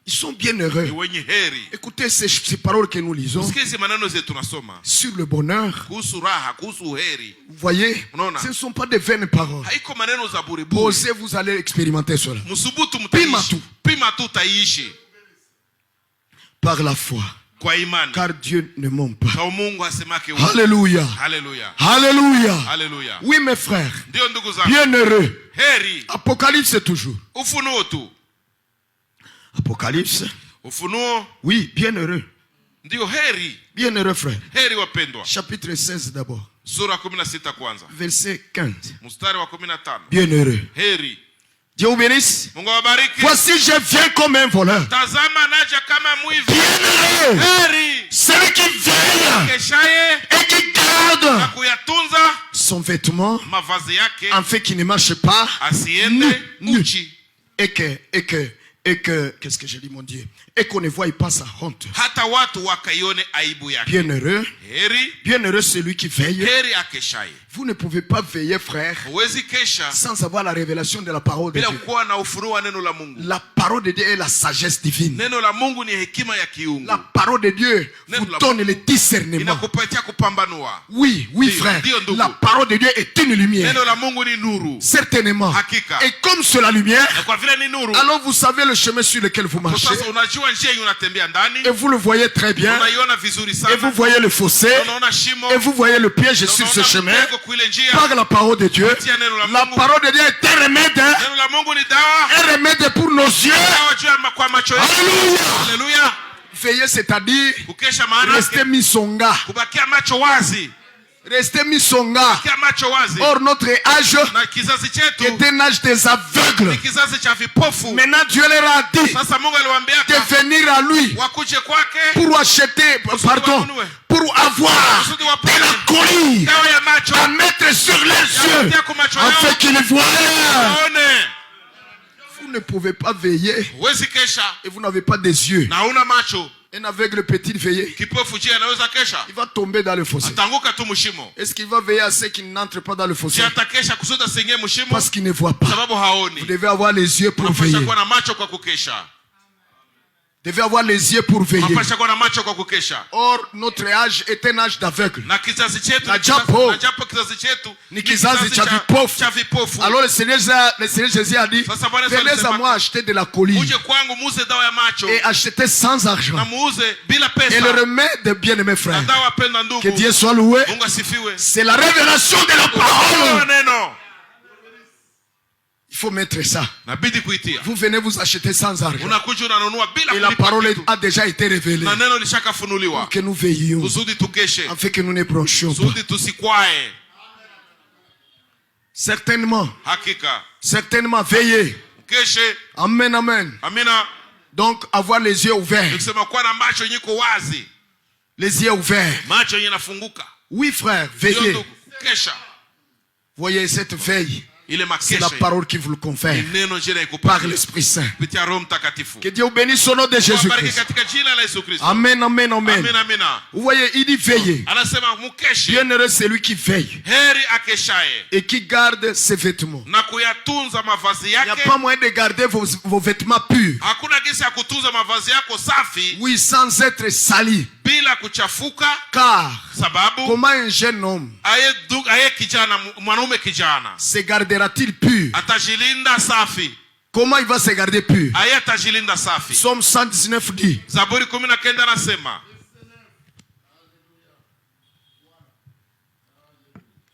Ils sont bien heureux. Écoutez ces paroles que nous lisons sur le bonheur. Vous voyez, ce ne sont pas des vaines paroles. Posez, vous allez expérimenter cela. Par la foi. Car Dieu ne ment pas. Alléluia. Alléluia. Oui, mes frères. Bien heureux. Apocalypse toujours. Apocalypse. Oui, bien heureux. Bien heureux, frère. Chapitre 16 d'abord. Verset 15. Bien heureux. Dieu vous bénisse. Voici, je viens comme un voleur. Bien heureux celui qui veille et qui garde son vêtement, en fait qu'il ne marche pas nu. Et que, qu'est-ce que j'ai dit, mon Dieu? Et qu'on ne voie pas sa honte. Bien heureux celui qui veille. Vous ne pouvez pas veiller, frère, sans avoir la révélation de la parole de Dieu. La parole de Dieu est la sagesse divine. La parole de Dieu vous donne le discernement. Oui, frère. La parole de Dieu est une lumière. Certainement. Et comme c'est la lumière, alors vous savez le chemin sur lequel vous marchez. Et vous le voyez très bien. Et vous voyez le fossé. Et vous voyez le piège sur ce chemin. Par la parole de Dieu. La parole de Dieu est un remède. Un remède pour nos yeux. Alléluia. Veillez, c'est-à-dire rester misonga. Restez misonga. Or notre âge est un âge des aveugles. Maintenant Dieu leur a dit de venir à lui pour acheter, pour avoir de la colline à mettre sur leurs yeux afin qu'ils voient. Vous ne pouvez pas veiller et vous n'avez pas des yeux. Un aveugle peut-il veiller? Il va tomber dans le fossé. Est-ce qu'il va veiller à ceux qui n'entrent pas dans le fossé? Parce qu'il ne voit pas. Vous devez avoir les yeux pour veiller. Vous devez avoir les yeux pour veiller. Or, notre âge est un âge d'aveugle. Alors le Seigneur Jésus a dit, venez à moi acheter de la colline et acheter sans argent. Et le remède, bien aimé frère, que Dieu soit loué, c'est la révélation de la parole. Il faut mettre ça. Vous venez vous acheter sans argent. Et la parole a déjà été révélée. Pour que nous veillions. Afin que nous ne bronchions pas. Certainement. Certainement veiller. Amen, amen. Donc avoir les yeux ouverts. Les yeux ouverts. Oui frère, veillez. Voyez cette veille. C'est la parole qui vous le confère par l'Esprit Saint. Que Dieu bénisse au nom de Jésus-Christ. Amen, amen, amen. Vous voyez, il dit veiller. Bien heureux celui qui veille et qui garde ses vêtements. Il n'y a pas moyen de garder vos vêtements purs. Oui, sans être sali. Car comment un jeune homme se gardera-t-il pur? Comment il va se garder pur? Psaume 119 dit,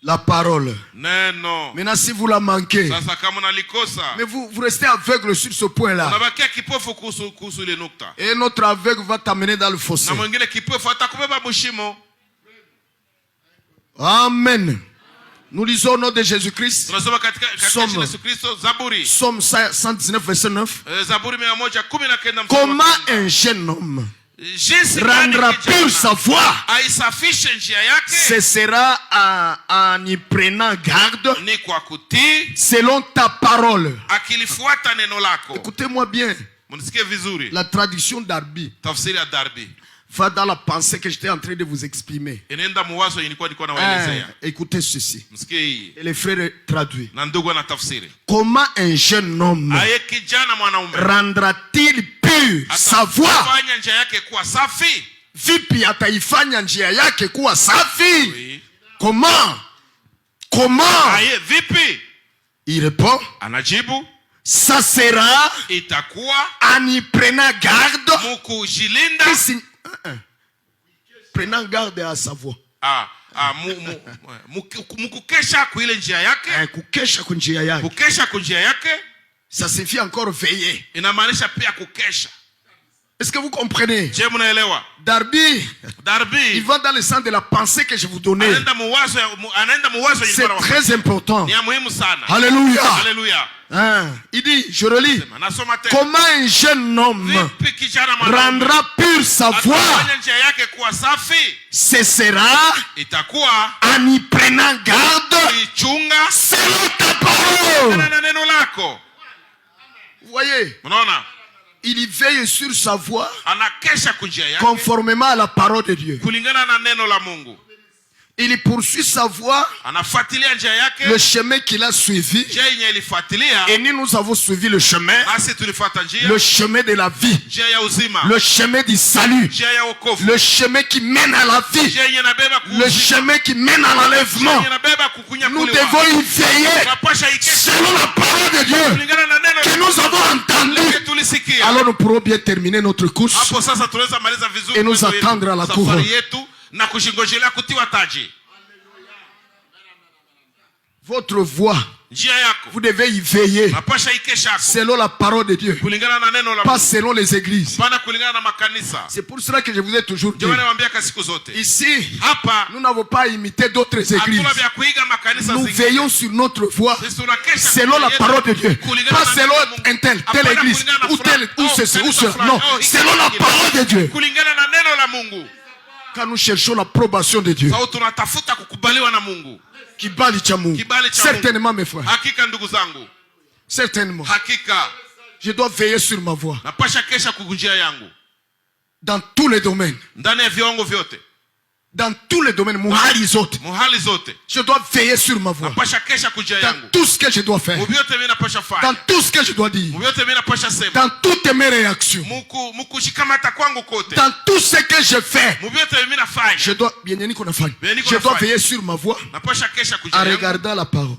la parole. Maintenant, si vous la manquez, mais vous restez aveugle sur ce point-là. Et notre aveugle va t'amener dans le fossé. Amen. Nous lisons au nom de Jésus-Christ. Psaume 119, verset 9. Comment un jeune homme rendra pure sa voix? Ce sera en y prenant garde selon ta parole. Écoutez-moi bien. La traduction d'Arbi va dans la pensée que j'étais en train de vous exprimer. Écoutez ceci. Et les frères traduisent. Comment un jeune homme rendra-t-il pur pure sa voie? Vipi ataifanya njia yake kuwa safi? Comment? Vipi? Il répond, anajibu, ça sera itakuwa en y prenant garde, mukujilinda, prenant garde à sa voie. Mukukesha kwa ile njia yake, kukesha kwa njia yake. Kukesha kwa njia yake, ça signifie encore veiller. Inamaanisha pia kukesha. Est-ce que vous comprenez? Je munaelewa? Darby, il va dans le sens de la pensée que je vous donnais. C'est très important. Alléluia. Alléluia. Il dit, je relis, comment un jeune homme rendra pure sa voix? Ce sera en y prenant garde selon ta parole. Vous voyez? Il y veille sur sa voie conformément à la parole de Dieu. Il poursuit sa voie, le chemin qu'il a suivi. Et nous avons suivi le chemin de la vie, le chemin du salut, le chemin qui mène à la vie, le chemin qui mène à l'enlèvement. Nous devons y veiller selon la parole de Dieu que nous avons entendue. Alors nous pourrons bien terminer notre course et nous attendre à la couronne. Votre voix, vous devez y veiller selon la parole de Dieu, pas selon les églises. C'est pour cela que je vous ai toujours dit, ici, nous n'avons pas imité d'autres églises. Nous veillons sur notre voix selon la parole de Dieu, pas selon telle église ou ceci ou cela. Non, selon la parole de Dieu. Quand nous cherchons l'approbation de Dieu, kibali cha Mungu. Certainement mes frères. Certainement. Je dois veiller sur ma voix. Dans tous les domaines. Dans tous les domaines, je dois veiller sur ma voix. Dans tout ce que je dois faire. Dans tout ce que je dois dire. Dans toutes mes réactions. Dans tout ce que je fais. Je dois veiller sur ma voix en regardant la parole.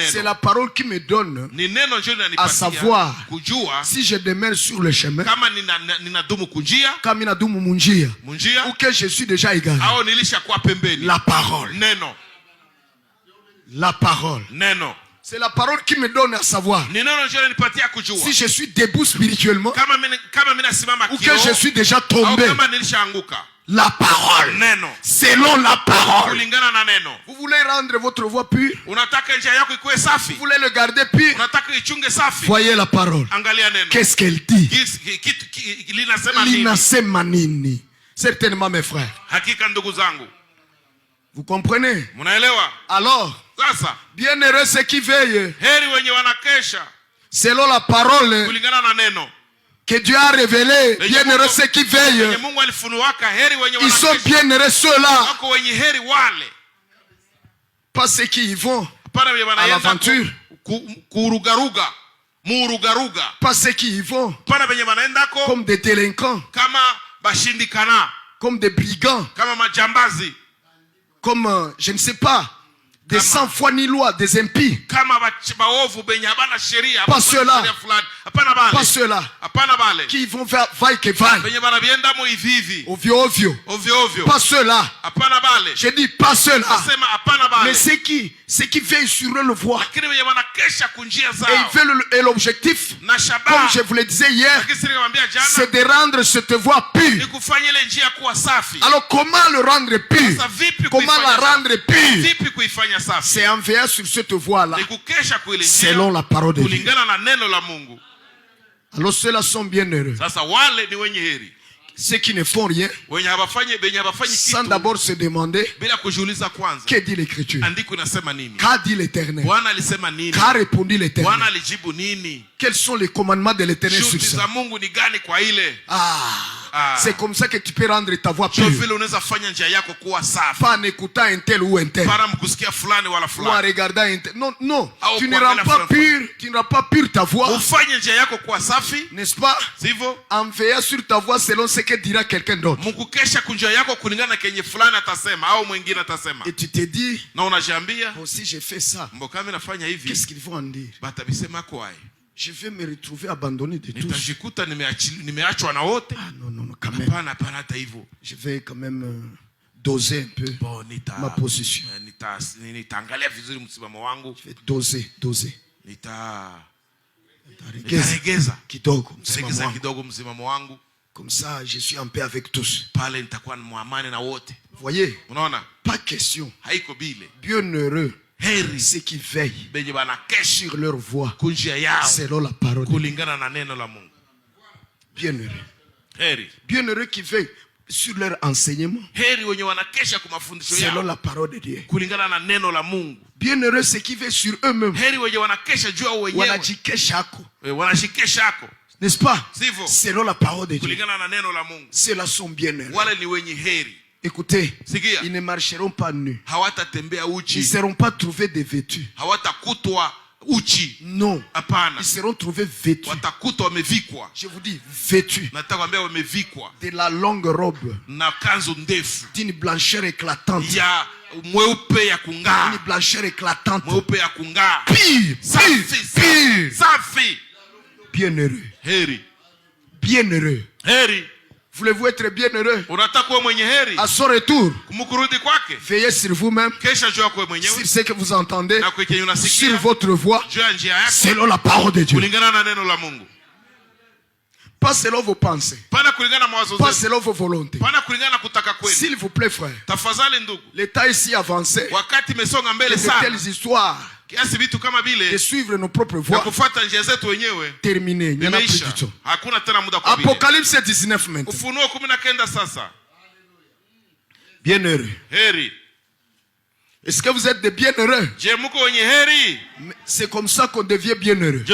C'est la parole qui me donne à savoir si je demeure sur le chemin, ou que je suis déjà égaré. La parole. La parole. C'est la parole qui me donne à savoir si je suis debout spirituellement ou que je suis déjà tombé. La parole. Selon la parole. Vous voulez rendre votre voix pure? Vous voulez le garder pur? Voyez la parole. Qu'est-ce qu'elle dit? Linasema nini? Certainement mes frères. Vous comprenez? Alors, bienheureux ceux qui veillent selon la parole que Dieu a révélée. Bienheureux ceux qui veillent. Ils sont bienheureux ceux-là, pas ceux qui y vont à l'aventure, pas ceux qui y vont comme des délinquants, comme des brigands, comme je ne sais pas, des sans foi ni loi, des impies. Pas ceux-là. Pas ceux-là qui vont faire vaille que vaille. Ovio. Pas ceux-là. Je dis pas ceux-là. Mais ceux qui veillent sur le voie. Et ils veulent l'objectif, comme je vous le disais hier, c'est de rendre cette voie pure. Alors comment le rendre pure? Comment la rendre pure? C'est en veillant sur cette voie-là selon la parole de Dieu. Alors ceux-là sont bien heureux. Ceux qui ne font rien sans d'abord se demander que dit l'Écriture, qu'a dit l'Éternel, qu'a répondu l'Éternel, quels sont les commandements de l'Éternel sur ça. C'est comme ça que tu peux rendre ta voix pure. Pas en écoutant un tel ou un tel. Ou en regardant un tel. Non, non. Tu ne rends pas pure. Tu ne rends pas pure ta voix. N'est-ce pas? En veillant sur ta voix selon ce que dira quelqu'un d'autre. Et tu te dis, bon, si j'ai fait ça, qu'est-ce qu'ils vont en dire? Je vais me retrouver abandonné de tous. Ah non, non, non, quand même. Je vais quand même doser un peu ma position. Je vais doser. Comme ça, je suis en paix avec tous. Voyez, pas question. Bienheureux ceux qui veillent sur leur voix selon la parole. Bienheureux. Bienheureux qui veillent sur leur enseignement selon la parole de Dieu. Bienheureux ceux qui veillent sur eux-mêmes. N'est-ce pas? Selon la parole de Dieu. Ceux-là sont bienheureux. Écoutez, ils ne marcheront pas nus. Ils ne seront pas trouvés dévêtus. Non. Ils seront trouvés vêtus. Je vous dis vêtus de la longue robe d'une blancheur éclatante. Une blancheur éclatante. Pire. Bienheureux. Bienheureux. Voulez-vous être bienheureux? À son retour, veillez sur vous-même, sur ce que vous entendez, sur votre voix, selon la parole de Dieu. Pas selon vos pensées, pas selon vos volontés. S'il vous plaît, frère, l'état est si avancé que de telles histoires de suivre nos propres voies terminé. Il n'y en a plus du tout. Apocalypse 19 maintenant. Bienheureux. Est-ce que vous êtes des bienheureux? C'est comme ça qu'on devient bienheureux.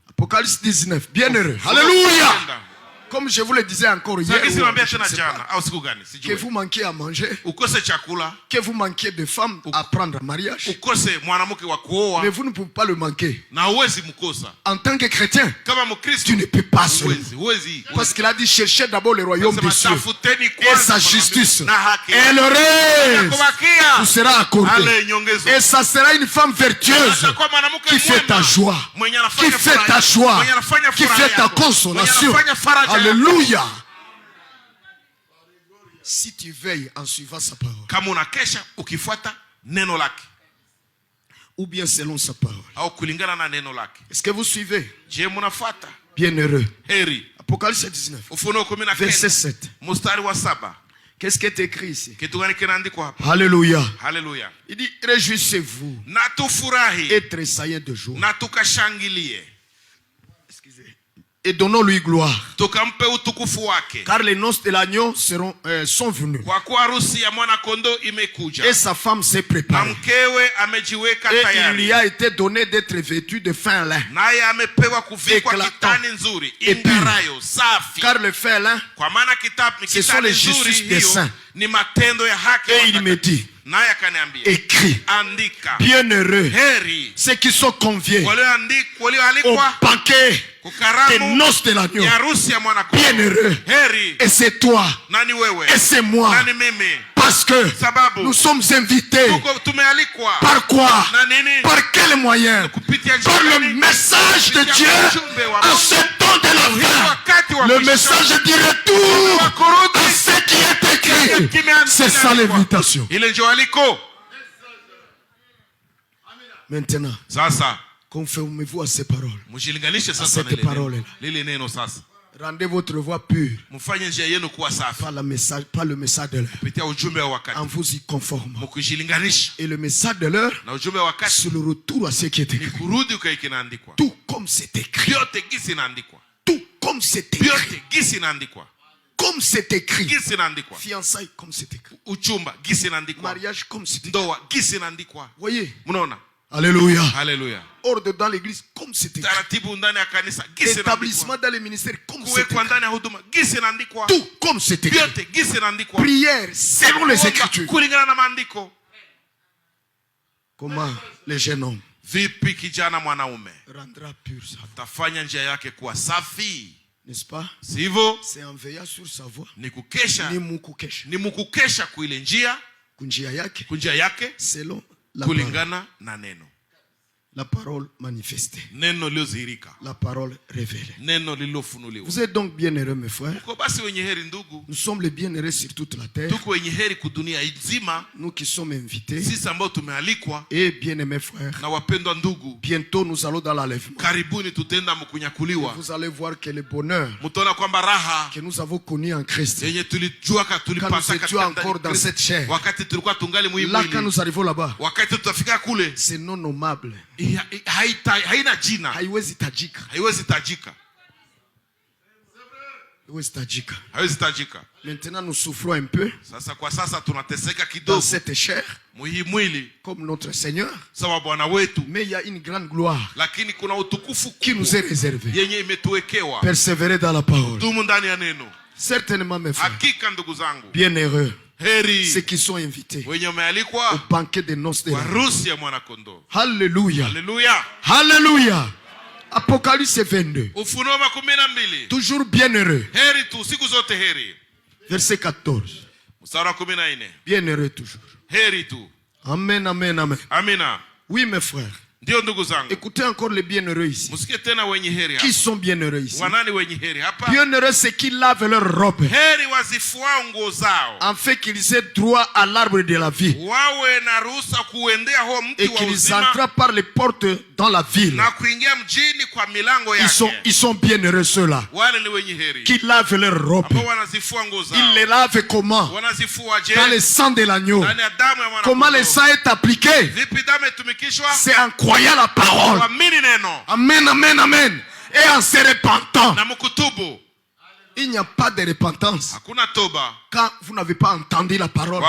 Apocalypse 19. Bienheureux. Alléluia. Comme je vous le disais encore hier, que vous manquez à manger, que vous manquez de femmes à prendre en mariage, mais vous ne pouvez pas le manquer. En tant que chrétien, tu ne peux pas cela. Parce qu'il a dit cherchez d'abord le royaume des cieux et sa justice, et le reste vous sera accordé. Et ça sera une femme vertueuse qui fait ta joie, qui fait ta joie, qui fait ta consolation. Alléluia. Si tu veilles en suivant sa parole, ou bien selon sa parole, est-ce que vous suivez? Bienheureux. Apocalypse 19, verset 7. Qu'est-ce qui est écrit ici? Alléluia. Il dit réjouissez-vous et tressaillez de joie. Et donnons-lui gloire. Car les noces de l'agneau sont venues. Et sa femme s'est préparée. Et il lui a été donné d'être vêtu de fin lin, éclatant et pur. Car le fin lin, ce sont les justices des saints. Et il me dit, écrit, bienheureux ceux qui sont conviés au banquet des noces de l'agneau. Bienheureux. Et c'est toi. Et c'est moi. Parce que nous sommes invités. Par quoi? Par quel moyen? Par le message de Dieu en ce temps de la fin. Le message du retour à ce qui est écrit. C'est ça l'invitation. Maintenant, conformez-vous à ces paroles. À cette parole-là. Rendez votre voix pure. Pas le message de l'heure. En vous y conformant. Et le message de l'heure, c'est le retour à ce qui est écrit. Tout comme c'est écrit. Tout comme c'est écrit. Comme c'est écrit. Fiançailles comme c'est écrit. Mariage comme c'est écrit. Voyez. Alléluia. Haleluya. Ordre dans l'église comme c'était. Taratibu ndani ya kanisa gisi Établissement inaandikwa. dans les ministères comme c'était. Kuwekwa ndani ya huduma gisi inaandikwa. Tout comme c'était. Vyote gisi inaandikwa. Prière selon les Écritures. Kulingana na maandiko. Comment les jeunes hommes Vipi kijana mwanaume rendra pur sa voix? Atafanya njia yake kuwa safi. N'est-ce pas? Sivyo? C'est en veillant sur sa voix. Ni kukesha. Ni mukukesha kuile njia. Kunjia yake. Kunjia yake. Selon la kulingana na neno. La parole manifestée. Neno liozihirika. La parole révélée. Neno lilofunuliwa. Vous êtes donc bienheureux mes frères. Uko basi wenye heri ndugu. Nous sommes les bienheureux sur toute la terre. Tuko wenye heri kudunia nzima. Nous qui sommes invités. Sisi ambao tumealikwa. Et bien-aimés frères. Na wapendwa ndugu. Bientôt nous allons dans l'enlèvement. Karibuni tutaenda mkunyakuliwa. Vous allez voir que le bonheur mutaona kwamba raha que nous avons connu en Christ. Yenye tulijuaka tulipata katika encore dans cette chair. Wakati tulikuwa tungali mwili. Là quand nous arrivons là-bas. Wakati tutafika kule. C'est non nommable. Haina jina. Haiwezi tajika. Haiwezi tajika. Haiwezi tajika. Haiwezi tajika. Maintenant nous souffrons un peu. Sasa kwa sasa tunateseka kidogo. Dans cette chair. Mwili. Comme notre Seigneur. Sawa Bwana wetu. Mais il y a une grande gloire. Lakini kuna utukufu qui nous est réservé. Yenye imetuwekewa. Persévérer dans la parole. Tumu ndani ya neno. Certainement mes frères. Hakika ndugu zangu. Bienheureux. Heri. Ceux qui sont invités. Wenye umealikwa. Au banquet de noces de harusi ya mwana kondoo. Alléluia. Alléluia. Alléluia. Apocalypse 22. Ufunuo 12. Toujours bienheureux. Heri tu siku zote heri. Verset 14. Mstari wa 14. Bienheureux toujours. Heri tu. Amen, amen, amen. Amina. Oui mes frères. Ndio ndugu zangu. Écoutez encore les bienheureux ici. Musikie tena wenye heri hapa. Qui sont bienheureux ici? Wanani wenye heri hapa? Bienheureux c'est qui lavent leurs robes. Heri wazifua nguo zao. En fait qu'ils aient droit à l'arbre de la vie. Wawe na ruhusa kuendea huo mti wa uzima. Et qu'ils entrent par les portes dans la ville. Na kuingia mjini kwa milango yake. Ils sont bienheureux ceux-là. Wale ni wenye heri. Qui lavent leurs robes. Ambao wanazifua nguo zao. Ils les lavent comment? Wanazifua je? Dans le sang de l'agneau. Ndani ya damu ya mwana. Comment le sang est appliqué? Vipi damu itumikishwa? C'est en croyant la parole. Amen, amen, amen. Et en se repentant. Il n'y a pas de repentance quand vous n'avez pas entendu la parole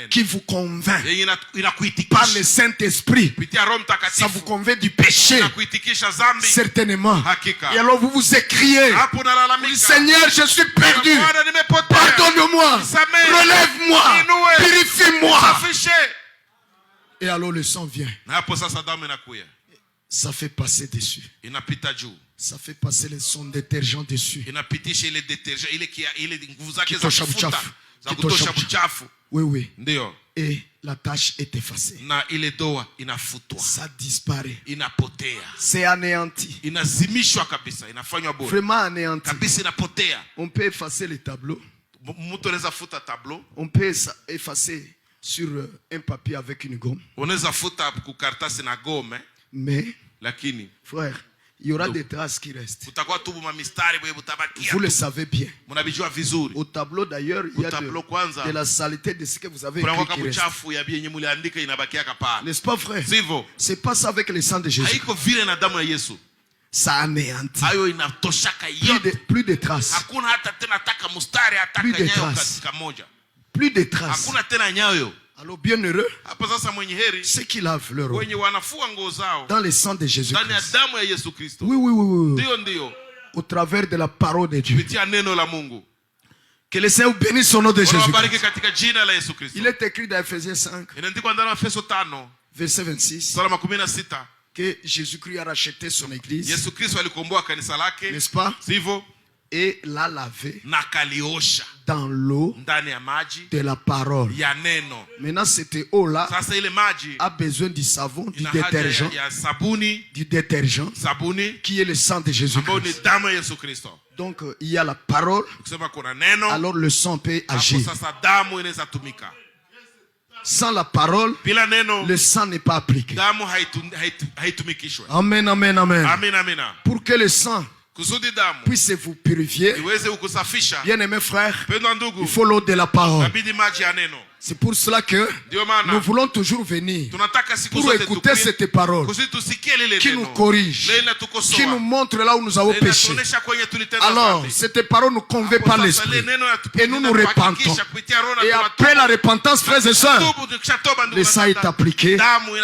qui vous convainc par le Saint-Esprit. Ça vous convainc du péché, certainement. Et alors vous vous écriez, Seigneur, je suis perdu, pardonne-moi, relève-moi, purifie-moi. Et alors le sang vient. Ça fait passer dessus. Ça fait passer le son détergent dessus. Oui, oui. Et la tâche est effacée. Ça disparaît. C'est anéanti. Vraiment anéanti. On peut effacer les tableaux. On peut effacer sur un papier avec une gomme. Mais, frère, il y aura des traces qui restent. Vous le savez bien. Au tableau d'ailleurs, il y a de la saleté de ce que vous avez écrit qui reste. N'est-ce pas frère? C'est pas ça avec le sang de Jésus. Ça anéantit. Plus de traces. Plus de traces. Alors bienheureux, ceux qui lavent leur eau dans le sang de Jésus-Christ. Oui, oui, oui, oui. Au travers de la parole de Dieu. Que le Seigneur bénisse son nom de Jésus-Christ. Il est écrit dans Ephésiens 5, verset 26, que Jésus-Christ a racheté son église. N'est-ce pas? Et l'a lavé dans l'eau de la parole. Maintenant, cette eau-là a besoin du savon, du détergent, qui est le sang de Jésus-Christ. Donc, il y a la parole, alors le sang peut agir. Sans la parole, le sang n'est pas appliqué. Amen, amen, amen. Pour que le sang puisse vous purifier, bien aimé frère, il faut l'eau de la parole. C'est pour cela que nous voulons toujours venir pour écouter cette parole qui nous corrige, qui nous montre là où nous avons péché. Alors, cette parole nous convainc par l'esprit et nous nous repentons. Et après la repentance, frères et sœurs, le sang est appliqué,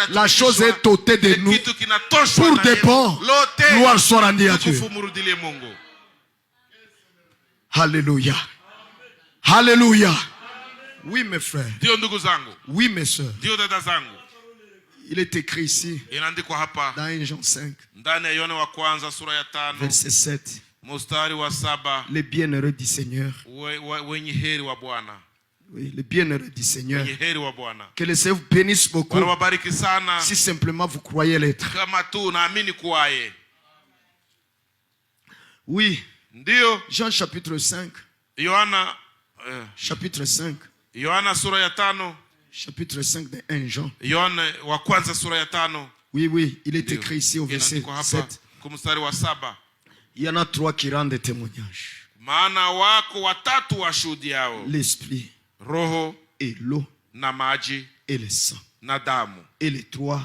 la chose est ôtée de nous pour des bons. Gloire soit rendue à Dieu. Alléluia. Alléluia. Oui, mes frères. Oui, mes sœurs. Il est écrit ici dans 1 Jean 5, verset 7. Les bienheureux du Seigneur. Oui, les bienheureux du Seigneur. Que le Seigneur vous bénisse beaucoup. Si simplement vous croyez l'être. Oui. Jean chapitre 5. Chapitre 5. Chapitre 5 de 1 Jean. Oui, oui, il est écrit ici au verset 7. Il y en a 3 qui rendent des témoignages. L'esprit, et l'eau, et le sang. Et les 3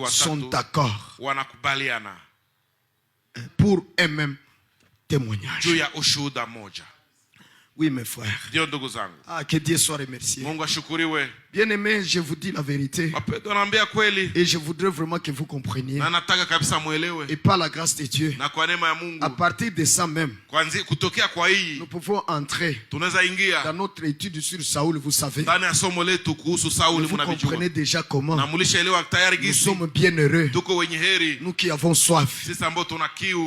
sont d'accord pour un même témoignage. Oui, mes frères. Ah, que Dieu soit remercié. Bien aimé, je vous dis la vérité. Et je voudrais vraiment que vous compreniez. Et par la grâce de Dieu, à partir de ça même, nous pouvons entrer dans notre étude sur Saoul, vous savez. Vous comprenez déjà comment nous sommes bien heureux. Nous qui avons soif.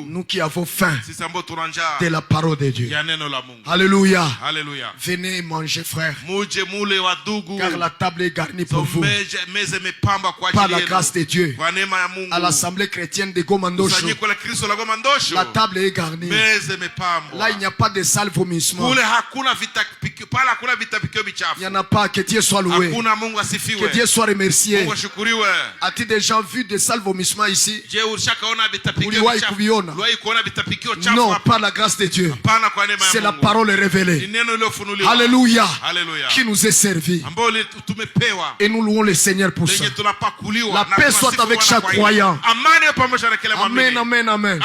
Nous qui avons faim de la parole de Dieu. Alléluia. Venez manger, frère. Car la table est garnie pour vous. Par la grâce de Dieu. À l'assemblée chrétienne de Gomandosho. La table est garnie. Là, il n'y a pas de sale vomissement. Il n'y en a pas. Que Dieu soit loué. Que Dieu soit remercié. As-tu déjà vu des sales vomissements ici? Non, par la grâce de Dieu. C'est la parole révélée. Alléluia. Qui nous est servi. Et nous louons le Seigneur pour ça. La paix soit avec chaque croyant. Amen, amen, amen.